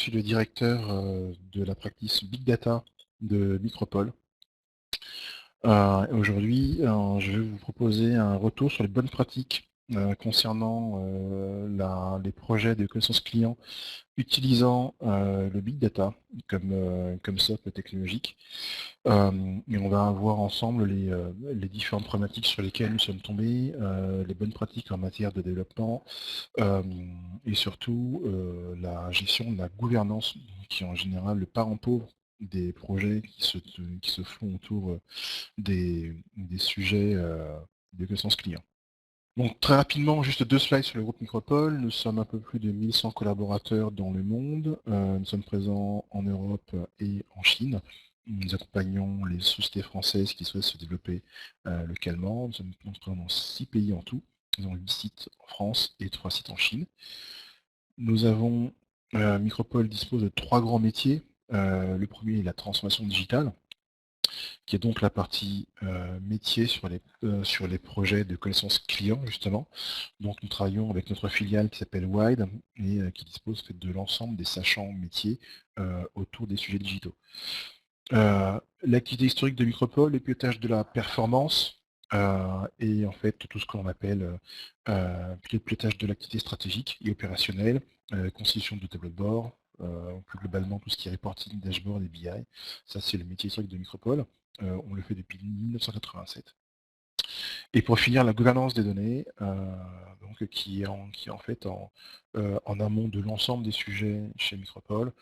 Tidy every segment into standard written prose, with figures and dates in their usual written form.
suis le directeur de la practice Big Data de Micropole. Aujourd'hui, je vais vous proposer un retour sur les bonnes pratiques concernant les projets de connaissance client utilisant le Big Data comme socle technologique. Et on va voir ensemble les différentes problématiques sur lesquelles nous sommes tombés, les bonnes pratiques en matière de développement, et surtout la gestion de la gouvernance, qui est en général le parent pauvre des projets qui se font autour des sujets de connaissance client. Donc très rapidement, juste 2 slides sur le groupe Micropole. Nous sommes un peu plus de 1100 collaborateurs dans le monde. Nous sommes présents en Europe et en Chine. Nous accompagnons les sociétés françaises qui souhaitent se développer localement. Nous sommes présents dans 6 pays en tout. Nous avons 8 sites en France et 3 sites en Chine. Micropole dispose de 3 grands métiers. Le premier est la transformation digitale, qui est donc la partie métier sur les projets de connaissance client, justement. Donc nous travaillons avec notre filiale qui s'appelle Wide et qui dispose de l'ensemble des sachants métiers autour des sujets digitaux. L'activité historique de Micropole, le pilotage de la performance et en fait tout ce qu'on appelle le pilotage de l'activité stratégique et opérationnelle, constitution de tableau de bord, plus globalement tout ce qui est reporting, dashboard et BI. Ça c'est le métier historique de Micropole. On le fait depuis 1987. Et pour finir, la gouvernance des données, donc, qui est en fait en amont de l'ensemble des sujets chez Micropole.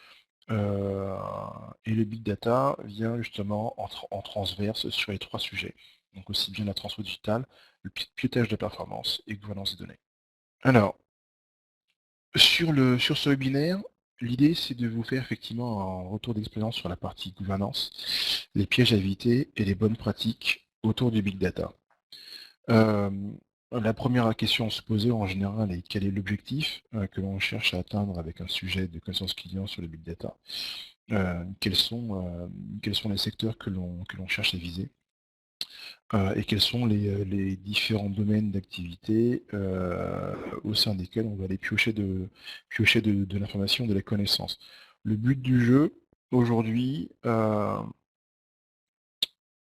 Et le big data vient justement en transverse sur les 3 sujets. Donc aussi bien la transfo digitale, le pilotage de performance et gouvernance des données. Alors, sur ce webinaire, l'idée c'est de vous faire effectivement un retour d'expérience sur la partie gouvernance, les pièges à éviter et les bonnes pratiques autour du big data. La première question à se poser en général est quel est l'objectif que l'on cherche à atteindre avec un sujet de connaissance client sur le big data. Quels sont les secteurs que l'on cherche à viser et quels sont les différents domaines d'activité au sein desquels on va aller piocher de l'information, de la connaissance. Le but du jeu aujourd'hui,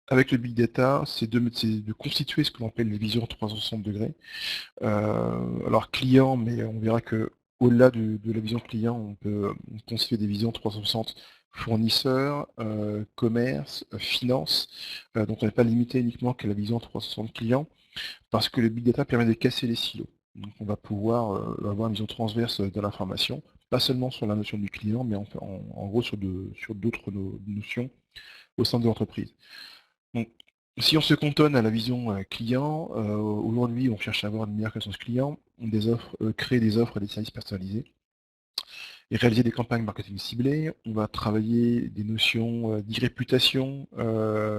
avec le big data, c'est de constituer ce que l'on appelle les visions 360 degrés. Alors client, mais on verra que au-delà de la vision client, on peut constituer des visions 360 fournisseurs, commerce, finance. Donc on n'est pas limité uniquement qu'à la vision 360 client, parce que le big data permet de casser les silos. Donc on va pouvoir avoir une vision transverse de l'information, pas seulement sur la notion du client, mais en gros sur d'autres notions au sein de l'entreprise. Donc, si on se cantonne à la vision client, aujourd'hui on cherche à avoir une meilleure connaissance client, créer des offres et des services personnalisés, et réaliser des campagnes marketing ciblées. On va travailler des notions d'e-réputation,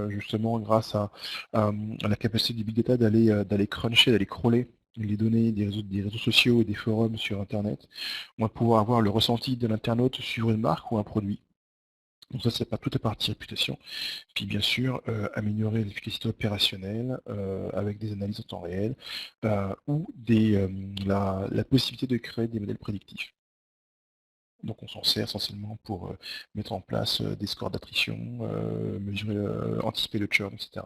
justement grâce à la capacité du big data d'aller cruncher, d'aller crawler les données des réseaux sociaux et des forums sur Internet. On va pouvoir avoir le ressenti de l'internaute sur une marque ou un produit. Donc ça, c'est pas toute la partie réputation. Puis bien sûr, améliorer l'efficacité opérationnelle avec des analyses en temps réel ou la possibilité de créer des modèles prédictifs. Donc on s'en sert essentiellement pour mettre en place des scores d'attrition, mesurer, anticiper le churn, etc.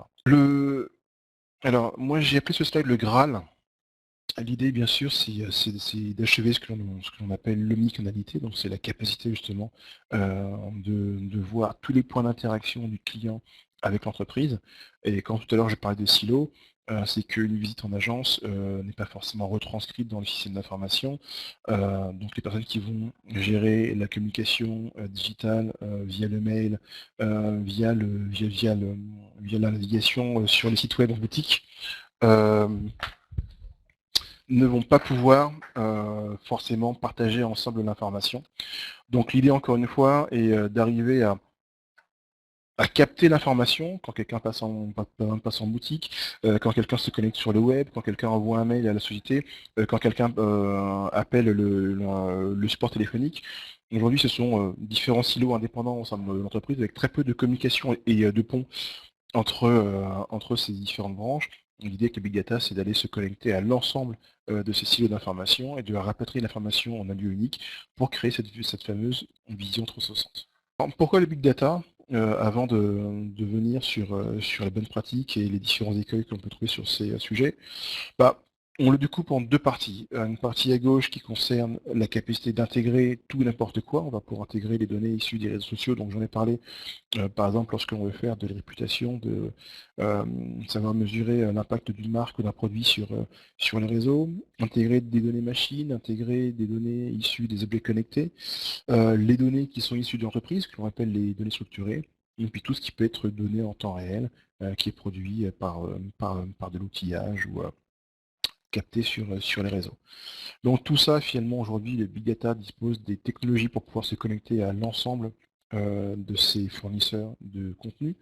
Alors moi j'ai appelé ce slide le Graal. L'idée, bien sûr, c'est d'achever ce que l'on appelle l'omnicanalité, donc c'est la capacité justement de voir tous les points d'interaction du client avec l'entreprise. Et quand tout à l'heure je parlais de silos, c'est qu'une visite en agence n'est pas forcément retranscrite dans le système d'information. Donc les personnes qui vont gérer la communication digitale via le mail, via la navigation sur les sites web en boutique, ne vont pas pouvoir forcément partager ensemble l'information. Donc l'idée, encore une fois, est d'arriver à capter l'information quand quelqu'un passe en boutique, quand quelqu'un se connecte sur le web, quand quelqu'un envoie un mail à la société, quand quelqu'un appelle le support téléphonique. Aujourd'hui, ce sont différents silos indépendants au sein de l'entreprise avec très peu de communication et de pont entre ces différentes branches. L'idée avec le big data, c'est d'aller se connecter à l'ensemble de ces silos d'information et de rapatrier l'information en un lieu unique pour créer cette fameuse vision 360. Alors, pourquoi le big data avant de venir sur les bonnes pratiques et les différents écueils que l'on peut trouver sur ces sujets, bah, on le découpe en deux parties. Une partie à gauche qui concerne la capacité d'intégrer tout et n'importe quoi. On va pouvoir intégrer les données issues des réseaux sociaux, donc j'en ai parlé. Par exemple, lorsqu'on veut faire de la réputation, de savoir mesurer l'impact d'une marque ou d'un produit sur les réseaux, intégrer des données machines, intégrer des données issues des objets connectés, les données qui sont issues de l'entreprise, que l'on appelle les données structurées, et puis tout ce qui peut être donné en temps réel, qui est produit par de l'outillage ou capté sur les réseaux. Donc tout ça, finalement, aujourd'hui, le Big Data dispose des technologies pour pouvoir se connecter à l'ensemble de ces fournisseurs de contenu.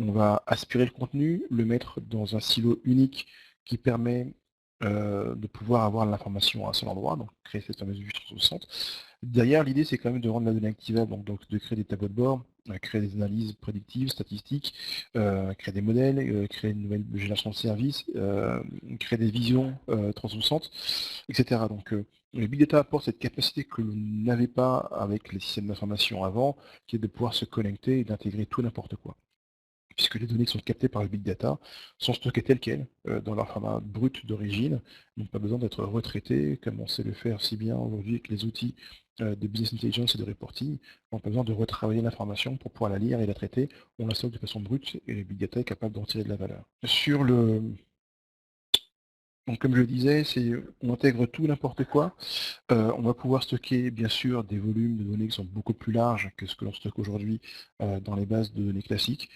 On va aspirer le contenu, le mettre dans un silo unique qui permet de pouvoir avoir l'information à un seul endroit, donc créer cette fameuse vue 360. Derrière, l'idée, c'est quand même de rendre la donnée activable, donc de créer des tableaux de bord, créer des analyses prédictives, statistiques, créer des modèles, créer une nouvelle génération de services, créer des visions 360, etc. Donc, le Big Data apporte cette capacité que l'on n'avait pas avec les systèmes d'information avant, qui est de pouvoir se connecter et d'intégrer tout n'importe quoi, puisque les données qui sont captées par le big data sont stockées telles quelles, dans leur format brut d'origine, n'ont pas besoin d'être retraitées, comme on sait le faire si bien aujourd'hui avec les outils de business intelligence et de reporting. On n'a pas besoin de retravailler l'information pour pouvoir la lire et la traiter, on la stocke de façon brute et le big data est capable d'en tirer de la valeur. Donc comme je le disais, on intègre tout n'importe quoi. On va pouvoir stocker bien sûr des volumes de données qui sont beaucoup plus larges que ce que l'on stocke aujourd'hui dans les bases de données classiques.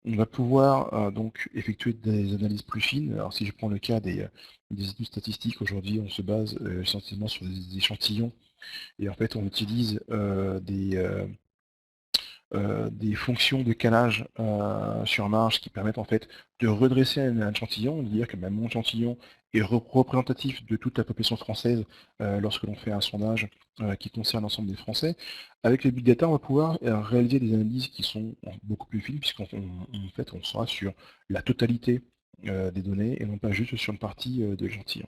On va pouvoir donc effectuer des analyses plus fines. Alors si je prends le cas des études statistiques, aujourd'hui on se base essentiellement sur des échantillons et en fait on utilise des fonctions de calage sur marge qui permettent en fait de redresser un échantillon, de dire que même mon échantillon est représentatif de toute la population française lorsque l'on fait un sondage qui concerne l'ensemble des Français. Avec les big data, on va pouvoir réaliser des analyses qui sont beaucoup plus fines, puisqu'en fait, on sera sur la totalité des données et non pas juste sur une partie de l'échantillon.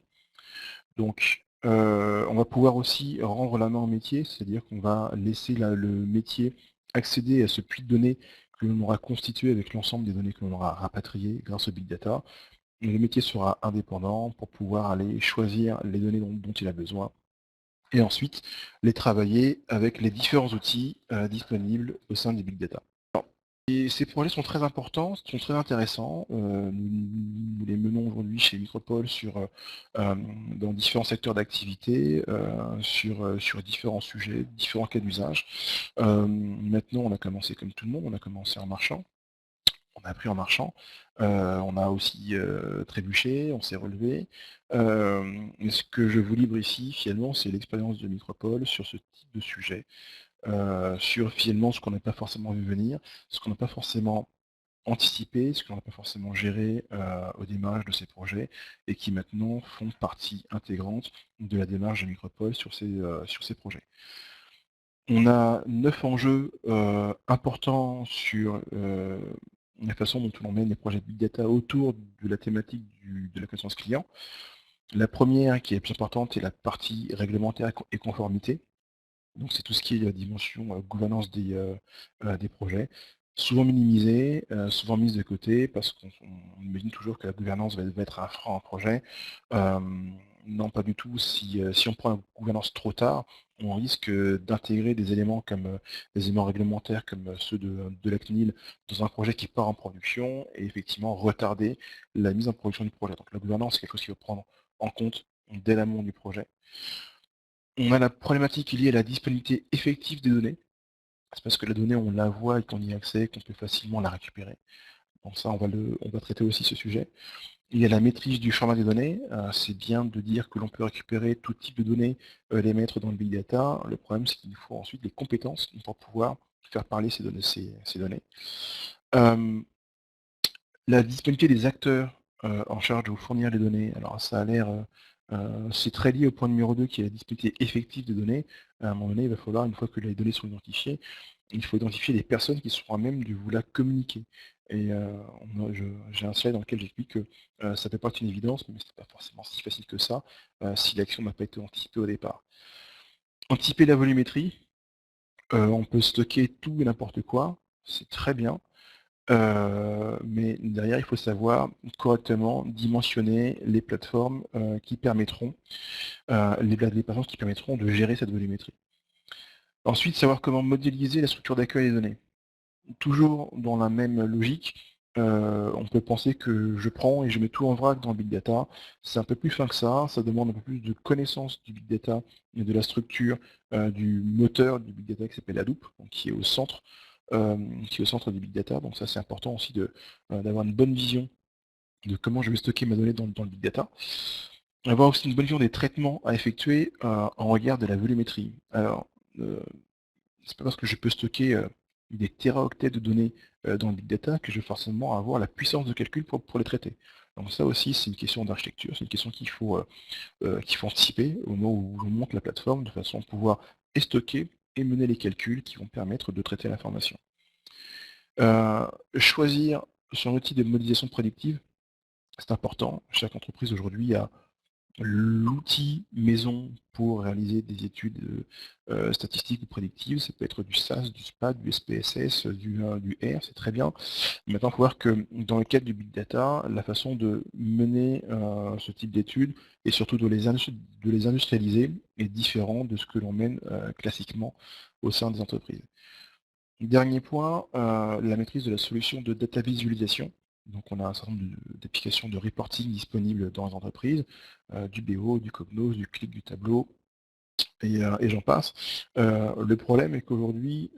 Donc, on va pouvoir aussi rendre la main au métier, c'est-à-dire qu'on va laisser le métier accéder à ce puits de données que l'on aura constitué avec l'ensemble des données que l'on aura rapatriées grâce au big data. Et le métier sera indépendant pour pouvoir aller choisir les données dont il a besoin et ensuite les travailler avec les différents outils disponibles au sein du big data. Et ces projets sont très importants, sont très intéressants. Nous les menons aujourd'hui chez Micropole dans différents secteurs d'activité, sur différents sujets, différents cas d'usage. Maintenant, on a commencé comme tout le monde, on a commencé en marchant. On a appris en marchant, on a aussi trébuché, on s'est relevé. Et ce que je vous livre ici, finalement, c'est l'expérience de Micropole sur ce type de sujet. Sur finalement ce qu'on n'a pas forcément vu venir, ce qu'on n'a pas forcément anticipé, ce qu'on n'a pas forcément géré au démarrage de ces projets, et qui maintenant font partie intégrante de la démarche de Micropole sur ces projets. On a 9 enjeux importants sur la façon dont on mène les projets de Big Data autour de la thématique de la connaissance client. La première, qui est la plus importante, est la partie réglementaire et conformité. Donc c'est tout ce qui est la dimension gouvernance des projets, souvent minimisée, souvent mise de côté, parce qu'on imagine toujours que la gouvernance va être un frein en projet. Non, pas du tout. Si on prend la gouvernance trop tard, on risque d'intégrer des éléments comme des éléments réglementaires comme ceux de la CNIL dans un projet qui part en production et effectivement retarder la mise en production du projet. Donc la gouvernance, c'est quelque chose qu'il faut prendre en compte dès l'amont du projet. On a la problématique liée à la disponibilité effective des données. C'est parce que la donnée, on la voit et qu'on y a accès, qu'on peut facilement la récupérer. Donc ça, on va traiter aussi ce sujet. Il y a la maîtrise du format des données. C'est bien de dire que l'on peut récupérer tout type de données, les mettre dans le big data. Le problème, c'est qu'il faut ensuite des compétences pour pouvoir faire parler ces données. La disponibilité des acteurs en charge de vous fournir les données. Alors ça a l'air, c'est très lié au point numéro 2 qui est la disponibilité effective des données. À un moment donné, il va falloir, une fois que les données sont identifiées, il faut identifier les personnes qui seront à même de vous la communiquer. Et j'ai un slide dans lequel j'explique que ça peut pas être une évidence, mais c'est pas forcément si facile que ça si l'action n'a pas été anticipée au départ. Anticiper la volumétrie, on peut stocker tout et n'importe quoi, c'est très bien, mais derrière, il faut savoir correctement dimensionner les plateformes qui permettront, les plateformes qui permettront de gérer cette volumétrie. Ensuite, savoir comment modéliser la structure d'accueil des données. Toujours dans la même logique, on peut penser que je prends et je mets tout en vrac dans le big data. C'est un peu plus fin que ça demande un peu plus de connaissance du big data et de la structure du moteur du big data qui s'appelle Hadoop, donc qui est au centre du big data. Donc ça, c'est important aussi d'avoir une bonne vision de comment je vais stocker ma donnée dans le big data. Avoir aussi une bonne vision des traitements à effectuer en regard de la volumétrie. Alors, c'est pas parce que je peux stocker des téraoctets de données dans le big data que je vais forcément avoir la puissance de calcul pour les traiter. Donc ça aussi, c'est une question d'architecture, c'est une question qu'il faut anticiper au moment où on monte la plateforme, de façon à pouvoir stocker et mener les calculs qui vont permettre de traiter l'information. Choisir son outil de modélisation prédictive, c'est important. Chaque entreprise aujourd'hui a l'outil maison pour réaliser des études statistiques ou prédictives. Ça peut être du SAS, du SPAT, du SPSS, du R, c'est très bien. Maintenant, il faut voir que dans le cadre du big data, la façon de mener ce type d'études et surtout de les industrialiser est différent de ce que l'on mène classiquement au sein des entreprises. Dernier point, la maîtrise de la solution de data visualisation. Donc on a un certain nombre d'applications de reporting disponibles dans les entreprises, du BO, du Cognos, du Qlik, du Tableau, et j'en passe. Le problème est qu'aujourd'hui,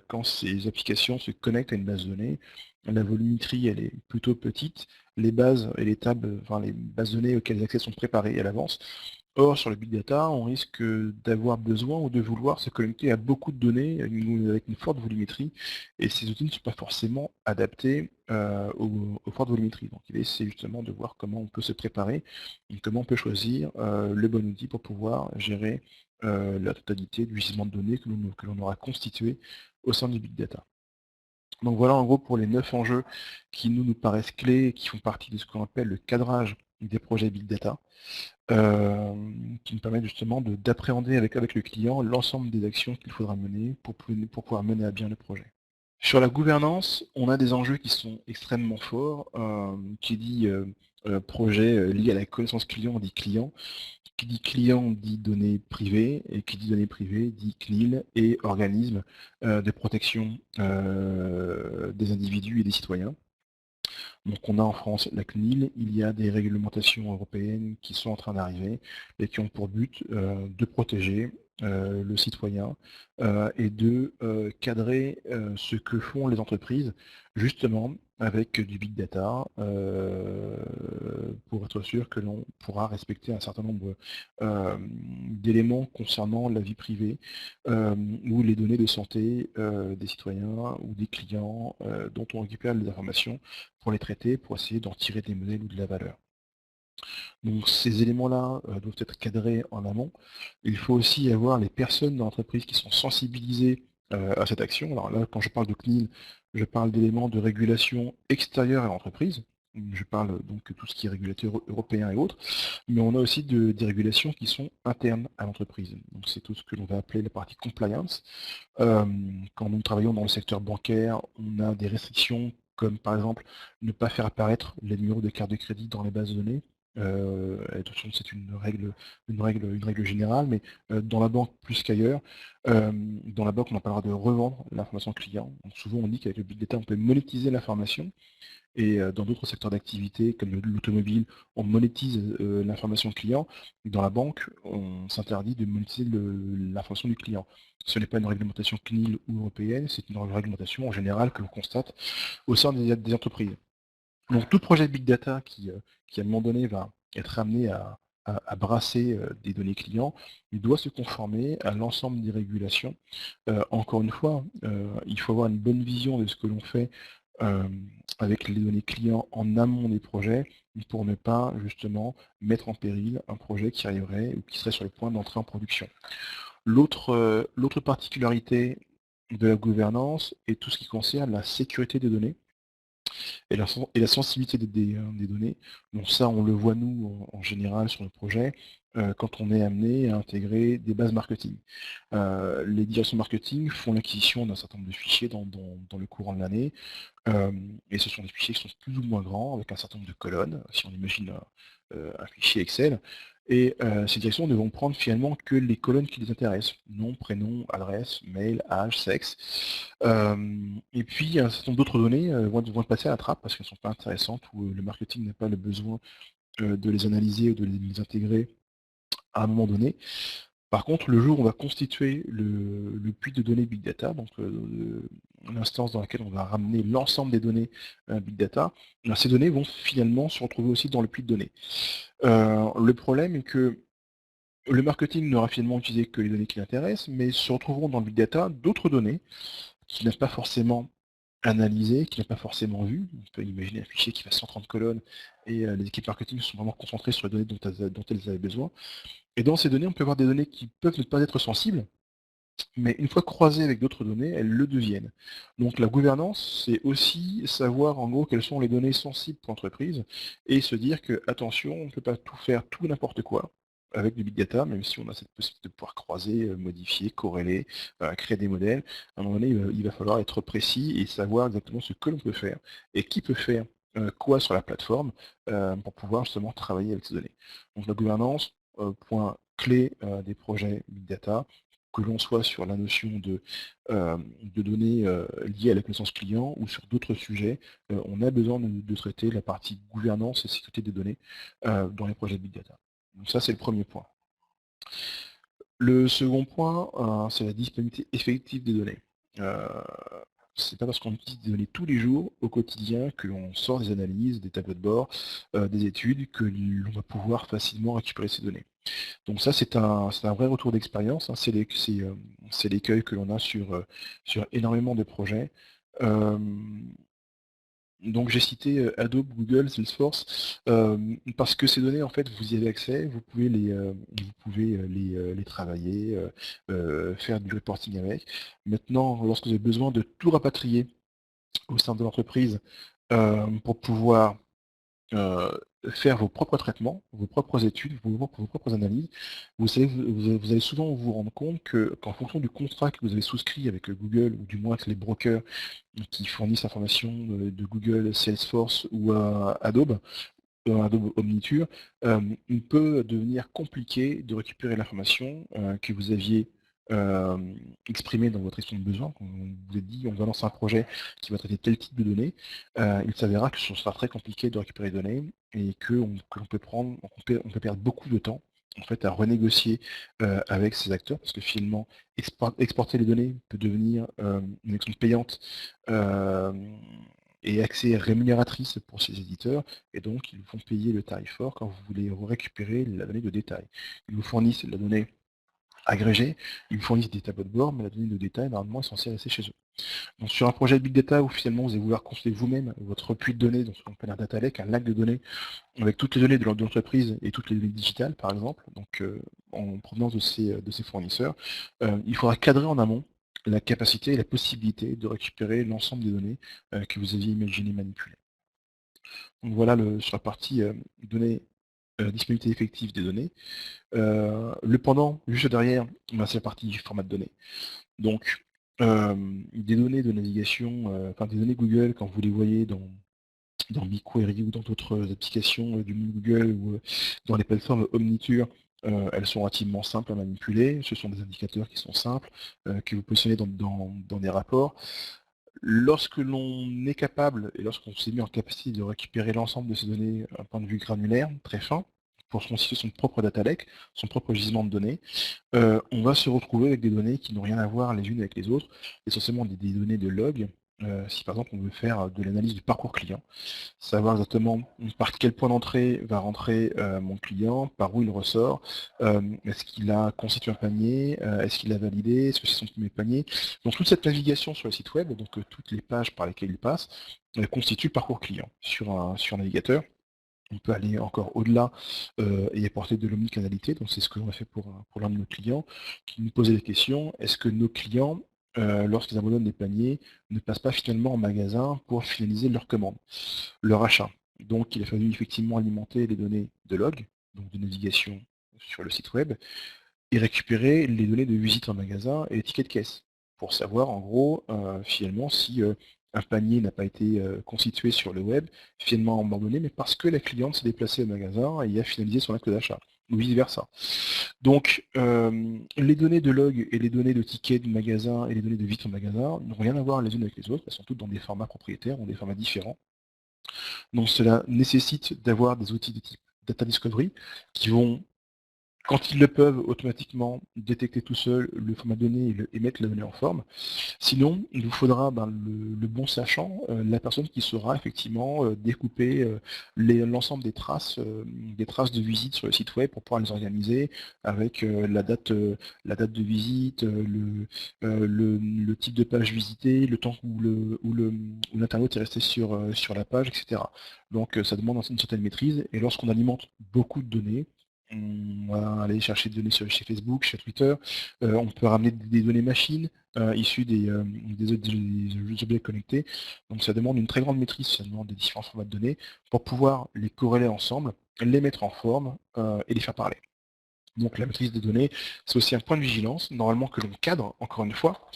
quand ces applications se connectent à une base de données, la volumétrie elle est plutôt petite, les bases et les tables, enfin les bases de données auxquelles les accès sont préparés à l'avance. Or, sur le big data, on risque d'avoir besoin ou de vouloir se connecter à beaucoup de données avec une forte volumétrie, et ces outils ne sont pas forcément adaptés aux fortes volumétries. Donc l'idée, c'est justement de voir comment on peut se préparer, et comment on peut choisir le bon outil pour pouvoir gérer la totalité du gisement de données que l'on aura constitué au sein du big data. Donc voilà en gros pour les 9 enjeux qui nous paraissent clés et qui font partie de ce qu'on appelle le cadrage des projets big data. Qui nous permettent justement d'appréhender avec le client l'ensemble des actions qu'il faudra mener pour pouvoir mener à bien le projet. Sur la gouvernance, on a des enjeux qui sont extrêmement forts. Qui dit projet lié à la connaissance client dit client. Qui dit client dit données privées, et qui dit données privées dit CNIL et organisme de protection des individus et des citoyens. Donc on a en France la CNIL, il y a des réglementations européennes qui sont en train d'arriver et qui ont pour but de protéger le citoyen et de cadrer ce que font les entreprises, justement avec du big data, pour être sûr que l'on pourra respecter un certain nombre d'éléments concernant la vie privée ou les données de santé des citoyens ou des clients dont on récupère les informations pour les traiter, pour essayer d'en tirer des modèles ou de la valeur. Donc ces éléments-là doivent être cadrés en amont. Il faut aussi avoir les personnes dans l'entreprise qui sont sensibilisées à cette action. Alors là, quand je parle de CNIL, je parle d'éléments de régulation extérieure à l'entreprise. Je parle donc de tout ce qui est régulateur européen et autres, mais on a aussi des régulations qui sont internes à l'entreprise. Donc c'est tout ce que l'on va appeler la partie compliance. Quand nous travaillons dans le secteur bancaire, on a des restrictions comme par exemple ne pas faire apparaître les numéros de carte de crédit dans les bases de données. Attention, c'est une règle générale, mais dans la banque plus qu'ailleurs, dans la banque on en parlera de revendre l'information client. Donc souvent on dit qu'avec le big data on peut monétiser l'information, et dans d'autres secteurs d'activité comme l'automobile, on monétise l'information client. Dans la banque, on s'interdit de monétiser l'information du client. Ce n'est pas une réglementation CNIL ou européenne, c'est une réglementation en général que l'on constate au sein des entreprises. Donc tout projet Big Data qui à un moment donné va être amené à brasser des données clients, il doit se conformer à l'ensemble des régulations. Encore une fois, il faut avoir une bonne vision de ce que l'on fait avec les données clients en amont des projets, pour ne pas justement mettre en péril un projet qui arriverait ou qui serait sur le point d'entrer en production. L'autre particularité de la gouvernance est tout ce qui concerne la sécurité des données. Et la sensibilité des données, donc ça on le voit nous en général sur le projet, quand on est amené à intégrer des bases marketing. Les directions marketing font l'acquisition d'un certain nombre de fichiers dans le courant de l'année, et ce sont des fichiers qui sont plus ou moins grands, avec un certain nombre de colonnes, si on imagine un fichier Excel, et ces directions ne vont prendre finalement que les colonnes qui les intéressent, nom, prénom, adresse, mail, âge, sexe, et puis un certain nombre d'autres données vont passer à la trappe parce qu'elles ne sont pas intéressantes, ou le marketing n'a pas le besoin de les analyser ou de les intégrer à un moment donné. Par contre, le jour où on va constituer le puits de données Big Data, donc l'instance dans laquelle on va ramener l'ensemble des données Big Data, ces données vont finalement se retrouver aussi dans le puits de données. Le problème est que le marketing n'aura finalement utilisé que les données qui l'intéressent, mais se retrouveront dans le Big Data d'autres données qu'il n'a pas forcément analysées, qu'il n'a pas forcément vues. On peut imaginer un fichier qui fait 130 colonnes, et les équipes marketing sont vraiment concentrées sur les données dont elles avaient besoin. Et dans ces données, on peut avoir des données qui peuvent ne pas être sensibles, mais une fois croisées avec d'autres données, elles le deviennent. Donc la gouvernance, c'est aussi savoir en gros quelles sont les données sensibles pour l'entreprise, et se dire que, attention, on ne peut pas tout faire tout n'importe quoi avec du big data, même si on a cette possibilité de pouvoir croiser, modifier, corréler, créer des modèles. À un moment donné, il va falloir être précis et savoir exactement ce que l'on peut faire, et qui peut faire quoi sur la plateforme, pour pouvoir justement travailler avec ces données. Donc la gouvernance, point clé des projets big data, que l'on soit sur la notion de données liées à la connaissance client ou sur d'autres sujets, on a besoin de traiter la partie gouvernance et sécurité des données dans les projets de Big Data. Donc ça, c'est le premier point. Le second point, c'est la disponibilité effective des données. C'est pas parce qu'on utilise des données tous les jours, au quotidien, que l'on sort des analyses, des tableaux de bord, des études, que l'on va pouvoir facilement récupérer ces données. Donc ça, c'est un vrai retour d'expérience, hein. C'est l'écueil que l'on a sur énormément de projets. Euh, donc j'ai cité Adobe, Google, Salesforce, parce que ces données, en fait, vous y avez accès, vous pouvez les travailler, faire du reporting avec. Maintenant, lorsque vous avez besoin de tout rapatrier au sein de l'entreprise pour pouvoir euh, faire vos propres traitements, vos propres études, vos propres analyses, vous allez souvent vous rendre compte qu'en fonction du contrat que vous avez souscrit avec Google, ou du moins avec les brokers qui fournissent l'information de Google, Salesforce ou Adobe Omniture, il peut devenir compliqué de récupérer l'information que vous aviez euh, exprimée dans votre expression de besoin. Quand on vous a dit on va lancer un projet qui va traiter tel type de données, il s'avérera que ce sera très compliqué de récupérer les données, et que l'on peut perdre beaucoup de temps en fait à renégocier avec ces acteurs, parce que finalement exporter les données peut devenir une action payante euh, et accès rémunératrice pour ces éditeurs, et donc ils vous font payer le tarif fort quand vous voulez récupérer la donnée de détail. Ils vous fournissent la donnée agrégée, ils vous fournissent des tableaux de bord, mais la donnée de détail, normalement, est censée rester chez eux. Donc sur un projet de Big Data où finalement vous allez vouloir construire vous-même votre puits de données, donc ce qu'on appelle un data lake, un lac de données, avec toutes les données de l'entreprise et toutes les données digitales, par exemple, donc en provenance de ces fournisseurs, il faudra cadrer en amont la capacité et la possibilité de récupérer l'ensemble des données que vous aviez imaginé manipuler. Donc voilà sur la partie données, disponibilité effective des données. Le pendant, juste derrière, ben, c'est la partie format de données. Donc, des données de navigation, enfin des données Google, quand vous les voyez dans BigQuery ou dans d'autres applications du monde Google, ou dans les plateformes Omniture, elles sont relativement simples à manipuler. Ce sont des indicateurs qui sont simples, que vous positionnez dans des rapports. Lorsque l'on est capable, et lorsqu'on s'est mis en capacité de récupérer l'ensemble de ces données d'un point de vue granulaire, très fin, pour constituer son propre data lake, son propre gisement de données, on va se retrouver avec des données qui n'ont rien à voir les unes avec les autres, essentiellement des données de log. Si par exemple on veut faire de l'analyse du parcours client, savoir exactement par quel point d'entrée va rentrer mon client, par où il ressort, est-ce qu'il a constitué un panier, est-ce qu'il a validé, est-ce que c'est son premier panier. Donc toute cette navigation sur le site web, donc toutes les pages par lesquelles il passe, constitue le parcours client sur un navigateur. On peut aller encore au-delà et apporter de l'omnicanalité, donc c'est ce que l'on a fait pour l'un de nos clients, qui nous posait la question, est-ce que nos clients lorsqu'ils abandonnent des paniers, ne passent pas finalement en magasin pour finaliser leur commande, leur achat. Donc il a fallu effectivement alimenter les données de log, donc de navigation sur le site web, et récupérer les données de visite en magasin et les tickets de caisse, pour savoir en gros finalement si un panier n'a pas été constitué sur le web, finalement abandonné, mais parce que la cliente s'est déplacée au magasin et a finalisé son acte d'achat, ou vice-versa. Donc les données de log et les données de tickets de magasin et les données de visite en magasin n'ont rien à voir les unes avec les autres, elles sont toutes dans des formats propriétaires, dans des formats différents. Donc cela nécessite d'avoir des outils de type Data Discovery qui vont, quand ils le peuvent, automatiquement détecter tout seul le format de données et mettre la donnée en forme. Sinon, il vous faudra le bon sachant, la personne qui saura effectivement découper l'ensemble des traces de visite sur le site web pour pouvoir les organiser avec la date de visite, le type de page visitée, le temps où l'internaute est resté sur la page, etc. Donc ça demande une certaine maîtrise, et lorsqu'on alimente beaucoup de données, on va aller chercher des données chez Facebook, chez Twitter, on peut ramener des données machines issues des objets connectés. Donc ça demande une très grande maîtrise finalement des différents formats de données pour pouvoir les corréler ensemble, les mettre en forme et les faire parler. Donc la maîtrise des données, c'est aussi un point de vigilance, normalement que l'on cadre, encore une fois,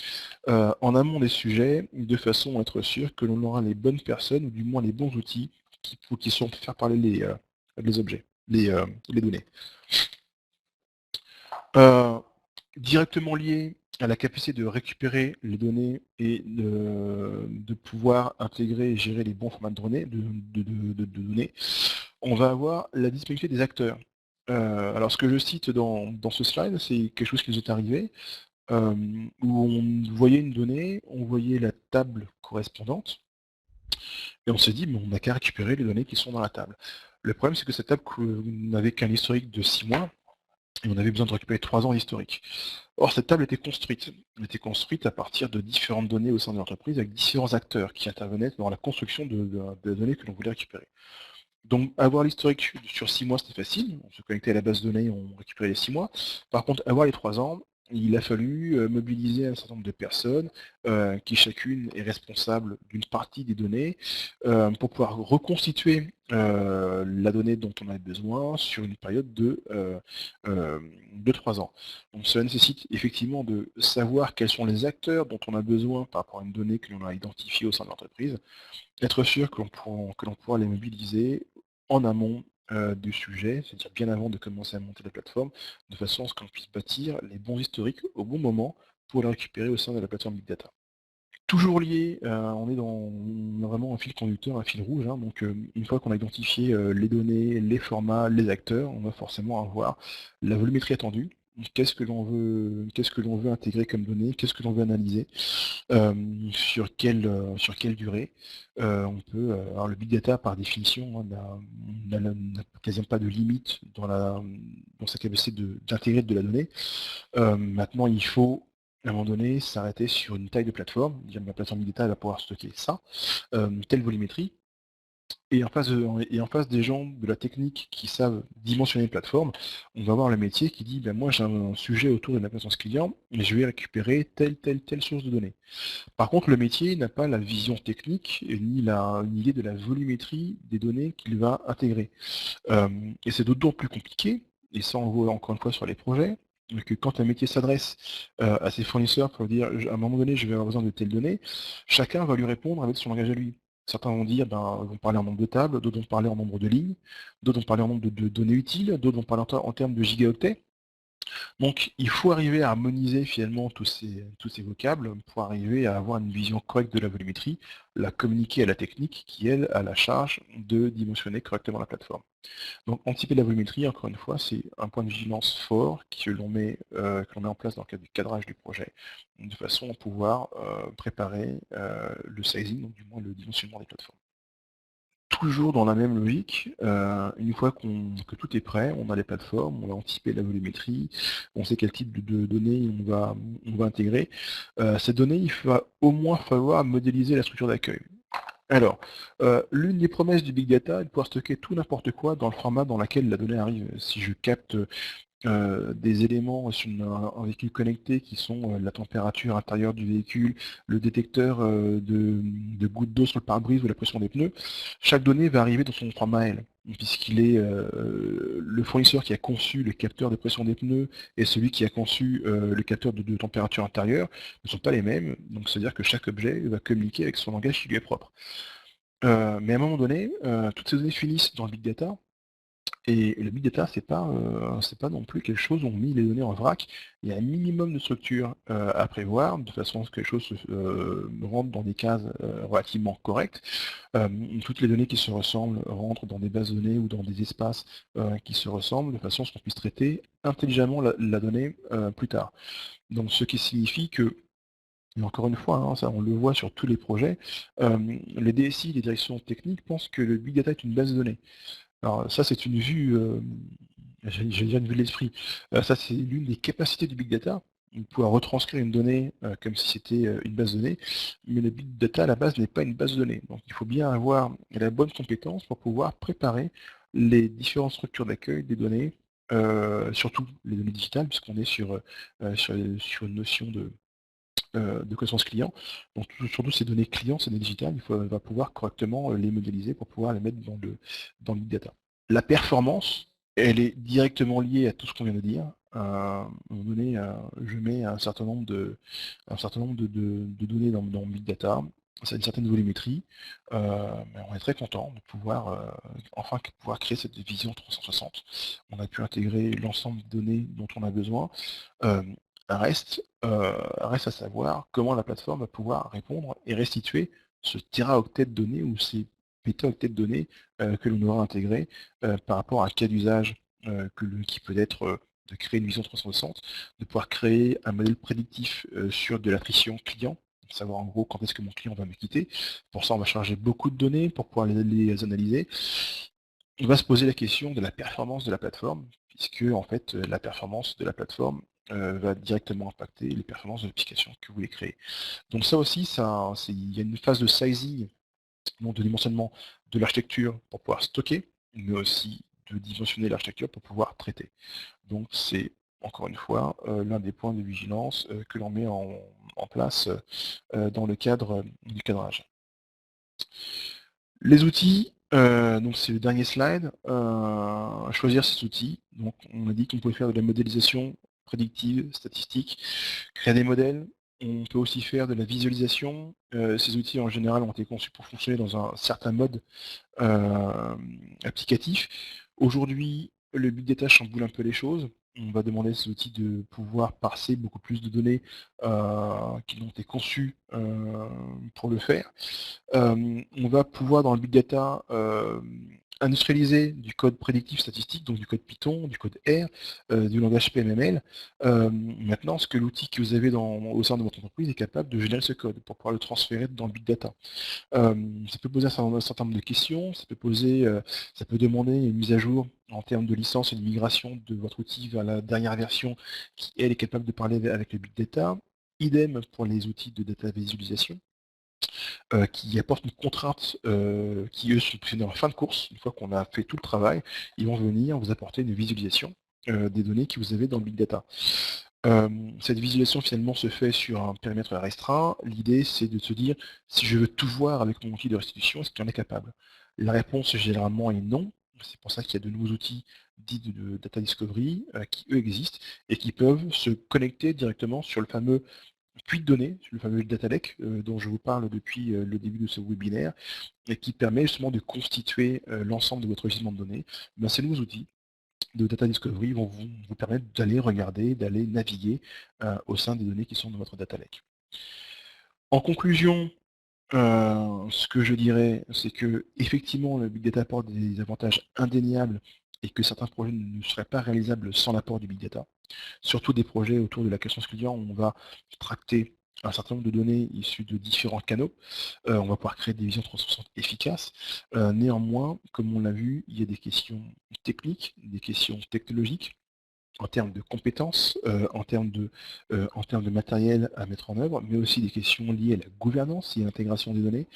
en amont des sujets, de façon à être sûr que l'on aura les bonnes personnes, ou du moins les bons outils, qui sont pour faire parler les objets, les données. Directement lié à la capacité de récupérer les données et de pouvoir intégrer et gérer les bons formats de données, on va avoir la disponibilité des acteurs. Alors ce que je cite dans ce slide, c'est quelque chose qui nous est arrivé, où on voyait une donnée, on voyait la table correspondante, et on s'est dit, mais on n'a qu'à récupérer les données qui sont dans la table. Le problème, c'est que cette table n'avait qu'un historique de 6 mois, et on avait besoin de récupérer 3 ans d'historique. Or, cette table était construite. Elle était construite à partir de différentes données au sein de l'entreprise, avec différents acteurs qui intervenaient dans la construction de données que l'on voulait récupérer. Donc, avoir l'historique sur 6 mois, c'était facile. On se connectait à la base de données, on récupérait les 6 mois. Par contre, avoir les 3 ans, il a fallu mobiliser un certain nombre de personnes qui chacune est responsable d'une partie des données pour pouvoir reconstituer la donnée dont on avait besoin sur une période de 3 ans. Donc cela nécessite effectivement de savoir quels sont les acteurs dont on a besoin par rapport à une donnée que l'on a identifiée au sein de l'entreprise, être sûr que l'on pourra les mobiliser en amont du sujet, c'est-à-dire bien avant de commencer à monter la plateforme, de façon à ce qu'on puisse bâtir les bons historiques au bon moment pour les récupérer au sein de la plateforme Big Data. Toujours lié, on a vraiment un fil conducteur, un fil rouge, hein, donc une fois qu'on a identifié les données, les formats, les acteurs, on va forcément avoir la volumétrie attendue. Qu'est-ce que l'on veut intégrer comme données, qu'est-ce que l'on veut analyser, sur quelle durée. On peut, alors le big data par définition n'a quasiment pas de limite dans sa capacité d'intégrer de la donnée. Maintenant il faut à un moment donné s'arrêter sur une taille de plateforme, dire ma plateforme big data va pouvoir stocker ça, telle volumétrie. Et en face des gens de la technique qui savent dimensionner une plateforme, on va avoir le métier qui dit, ben moi j'ai un sujet autour de la présence client, et je vais récupérer telle source de données. Par contre, le métier n'a pas la vision technique, ni une idée de la volumétrie des données qu'il va intégrer. Et c'est d'autant plus compliqué, et ça on le voit encore une fois sur les projets, que quand un métier s'adresse à ses fournisseurs pour dire, à un moment donné je vais avoir besoin de telles données, chacun va lui répondre avec son langage à lui. Certains vont dire, vont parler en nombre de tables, d'autres vont parler en nombre de lignes, d'autres vont parler en nombre de données utiles, d'autres vont parler en termes de gigaoctets. Donc il faut arriver à harmoniser finalement tous ces vocables pour arriver à avoir une vision correcte de la volumétrie, la communiquer à la technique qui, elle, a la charge de dimensionner correctement la plateforme. Donc anticiper la volumétrie, encore une fois, c'est un point de vigilance fort que l'on met en place dans le cadre du cadrage du projet, de façon à pouvoir préparer le sizing, donc du moins le dimensionnement des plateformes. Toujours dans la même logique, une fois que tout est prêt, on a les plateformes, on a anticipé la volumétrie, on sait quel type de données on va intégrer. Ces données, il va au moins falloir modéliser la structure d'accueil. Alors, l'une des promesses du Big Data est de pouvoir stocker tout n'importe quoi dans le format dans lequel la donnée arrive. Si je capte des éléments sur un véhicule connecté qui sont la température intérieure du véhicule, le détecteur de gouttes d'eau sur le pare-brise ou la pression des pneus, chaque donnée va arriver dans son format L, puisqu'il est le fournisseur qui a conçu le capteur de pression des pneus et celui qui a conçu le capteur de température intérieure ne sont pas les mêmes, donc c'est-à-dire que chaque objet va communiquer avec son langage qui lui est propre. Mais à un moment donné, toutes ces données finissent dans le big data, et le big data, c'est pas non plus quelque chose où on met les données en vrac. Il y a un minimum de structure à prévoir, de façon à ce que les choses rentrent dans des cases relativement correctes. Toutes les données qui se ressemblent rentrent dans des bases de données ou dans des espaces qui se ressemblent, de façon à ce qu'on puisse traiter intelligemment la donnée plus tard. Donc ce qui signifie que, et encore une fois, hein, ça on le voit sur tous les projets, les DSI, les directions techniques pensent que le big data est une base de données. Alors ça c'est une vue, j'allais dire une vue de l'esprit, ça c'est l'une des capacités du big data, de pouvoir retranscrire une donnée comme si c'était une base de données, mais le big data à la base n'est pas une base de données. Donc il faut bien avoir la bonne compétence pour pouvoir préparer les différentes structures d'accueil des données, surtout les données digitales, puisqu'on est sur une notion de connaissance client. Donc surtout ces données clients, ces données digitales, va pouvoir correctement les modéliser pour pouvoir les mettre dans le big data. La performance, elle est directement liée à tout ce qu'on vient de dire. À un moment donné, je mets un certain nombre de données dans le big data. Ça a une certaine volumétrie, mais on est très content de pouvoir enfin pouvoir créer cette vision 360. On a pu intégrer l'ensemble des données dont on a besoin. Reste à savoir comment la plateforme va pouvoir répondre et restituer ce teraoctet de données ou ces pétaoctets de données que l'on aura intégrés par rapport à un cas d'usage qui peut être de créer une vision 360, de pouvoir créer un modèle prédictif sur de l'attrition client, savoir en gros quand est-ce que mon client va me quitter. Pour ça, on va charger beaucoup de données pour pouvoir les analyser. On va se poser la question de la performance de la plateforme, puisque en fait la performance de la plateforme va directement impacter les performances de l'application que vous voulez créer. Donc ça aussi, il y a une phase de sizing, donc de dimensionnement de l'architecture pour pouvoir stocker, mais aussi de dimensionner l'architecture pour pouvoir traiter. Donc c'est encore une fois l'un des points de vigilance que l'on met en place dans le cadre du cadrage. Les outils, donc c'est le dernier slide, choisir ces outils. Donc on a dit qu'on pouvait faire de la modélisation prédictive, statistique, créer des modèles. On peut aussi faire de la visualisation. Ces outils en général ont été conçus pour fonctionner dans un certain mode applicatif. Aujourd'hui, le big data chamboule un peu les choses. On va demander à ces outils de pouvoir parser beaucoup plus de données qui ont été conçues pour le faire. On va pouvoir dans le big data industrialiser du code prédictif statistique, donc du code Python, du code R, du langage PMML. Maintenant, ce que l'outil que vous avez au sein de votre entreprise est capable de générer ce code pour pouvoir le transférer dans le big data. Ça peut poser un certain nombre de questions, ça peut demander une mise à jour en termes de licence et de migration de votre outil vers la dernière version qui, elle, est capable de parler avec le big data. Idem pour les outils de data visualisation. Qui apportent une contrainte qui, eux, sont positionnés en fin de course. Une fois qu'on a fait tout le travail, ils vont venir vous apporter une visualisation des données que vous avez dans le big data. Cette visualisation finalement se fait sur un périmètre restreint. L'idée c'est de se dire, si je veux tout voir avec mon outil de restitution, est-ce qu'il en est capable? La réponse généralement est non. C'est pour ça qu'il y a de nouveaux outils dits de data discovery qui eux existent et qui peuvent se connecter directement sur le fameux puits de données, le fameux data lake dont je vous parle depuis le début de ce webinaire, et qui permet justement de constituer l'ensemble de votre gisement de données. Ces nouveaux outils de data discovery vont vous permettre d'aller regarder, d'aller naviguer au sein des données qui sont dans votre data lake. En conclusion, ce que je dirais, c'est que effectivement le big data apporte des avantages indéniables et que certains projets ne seraient pas réalisables sans l'apport du big data. Surtout des projets autour de la question client où on va tracter un certain nombre de données issues de différents canaux. On va pouvoir créer des visions 360 efficaces. Néanmoins, comme on l'a vu, il y a des questions techniques, des questions technologiques, en termes de compétences, en termes de matériel à mettre en œuvre, mais aussi des questions liées à la gouvernance et à l'intégration des données,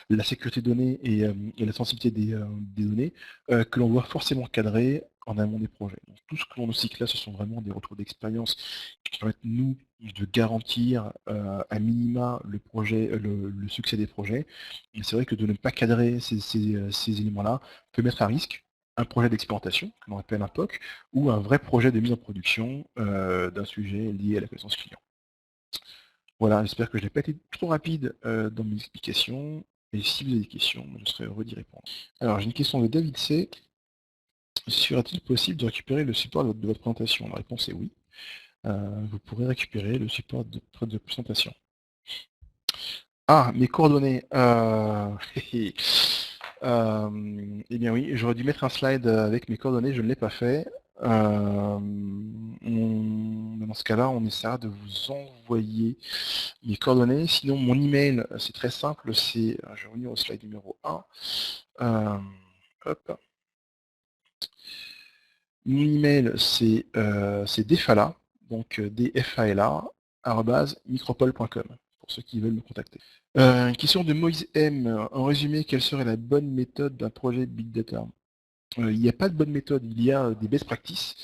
la sécurité des données et la sensibilité des données, que l'on doit forcément cadrer en amont des projets. Donc, tout ce que l'on cite là, ce sont vraiment des retours d'expérience qui permettent, nous, de garantir à minima le projet, le succès des projets. Et c'est vrai que de ne pas cadrer ces éléments-là peut mettre à risque un projet d'expérimentation, que l'on appelle un POC, ou un vrai projet de mise en production d'un sujet lié à la connaissance client. Voilà, j'espère que je n'ai pas été trop rapide dans mes explications, et si vous avez des questions, je serai heureux d'y répondre. Alors, j'ai une question de David C. Serait-il possible de récupérer le support de votre présentation? La réponse est oui. Vous pourrez récupérer le support de votre présentation. Ah, mes coordonnées. Eh bien oui, j'aurais dû mettre un slide avec mes coordonnées, je ne l'ai pas fait. Dans ce cas-là, on essaiera de vous envoyer mes coordonnées. Sinon, mon email, c'est très simple, c'est, je vais revenir au slide numéro 1. Hop. Mon email, c'est dfala, donc dfala, @micropole.com, pour ceux qui veulent me contacter. Une question de Moïse M. En résumé, quelle serait la bonne méthode d'un projet Big Data? Il n'y a pas de bonne méthode, il y a des best practices.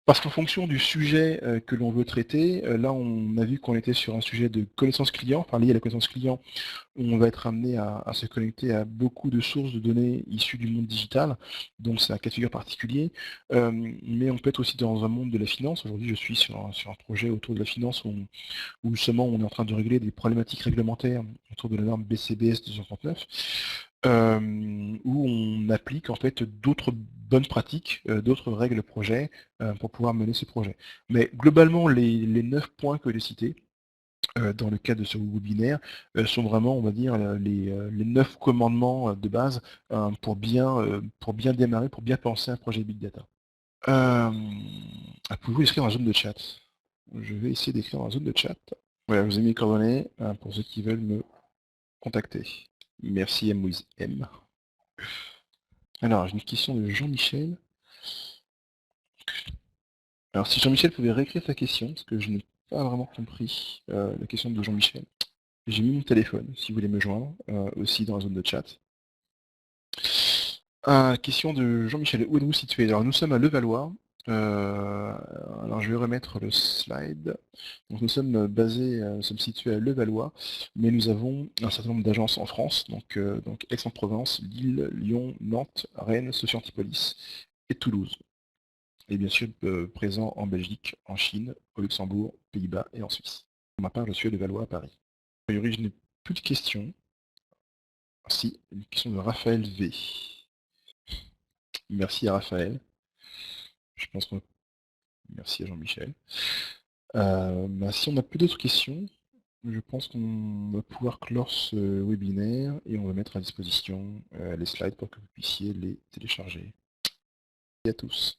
Parce qu'en fonction du sujet que l'on veut traiter, là on a vu qu'on était sur un sujet de connaissance client, enfin lié à la connaissance client, où on va être amené à se connecter à beaucoup de sources de données issues du monde digital, donc c'est un cas de figure particulier, mais on peut être aussi dans un monde de la finance. Aujourd'hui je suis sur un projet autour de la finance où justement on est en train de régler des problématiques réglementaires autour de la norme BCBS 239, où on applique en fait d'autres bonnes pratiques, d'autres règles projet pour pouvoir mener ce projet. Mais globalement, les 9 points que j'ai cités dans le cadre de ce webinaire sont vraiment, on va dire, les 9 commandements de base pour bien démarrer, pour bien penser un projet Big Data. Pouvez-vous écrire dans la zone de chat? Je vais essayer d'écrire dans la zone de chat. Voilà, je vous ai mis les coordonnées pour ceux qui veulent me contacter. Merci à Moïse M. Alors, j'ai une question de Jean-Michel. Alors, si Jean-Michel pouvait réécrire sa question, parce que je n'ai pas vraiment compris la question de Jean-Michel. J'ai mis mon téléphone, si vous voulez me joindre, aussi dans la zone de chat. Question de Jean-Michel. Où êtes-vous situé? Alors, nous sommes à Levallois. Alors, je vais remettre le slide. Donc, nous sommes nous sommes situés à Levallois, mais nous avons un certain nombre d'agences en France, donc Aix-en-Provence, Lille, Lyon, Nantes, Rennes, Sophia Antipolis et Toulouse. Et bien sûr présent en Belgique, en Chine, au Luxembourg, aux Pays-Bas et en Suisse. Pour ma part, je suis à Levallois à Paris. A priori, je n'ai plus de questions. Si, une question de Raphaël V. Merci à Raphaël. Je pense qu'on... Merci à Jean-Michel. Si on n'a plus d'autres questions, je pense qu'on va pouvoir clore ce webinaire et on va mettre à disposition les slides pour que vous puissiez les télécharger. Merci à tous.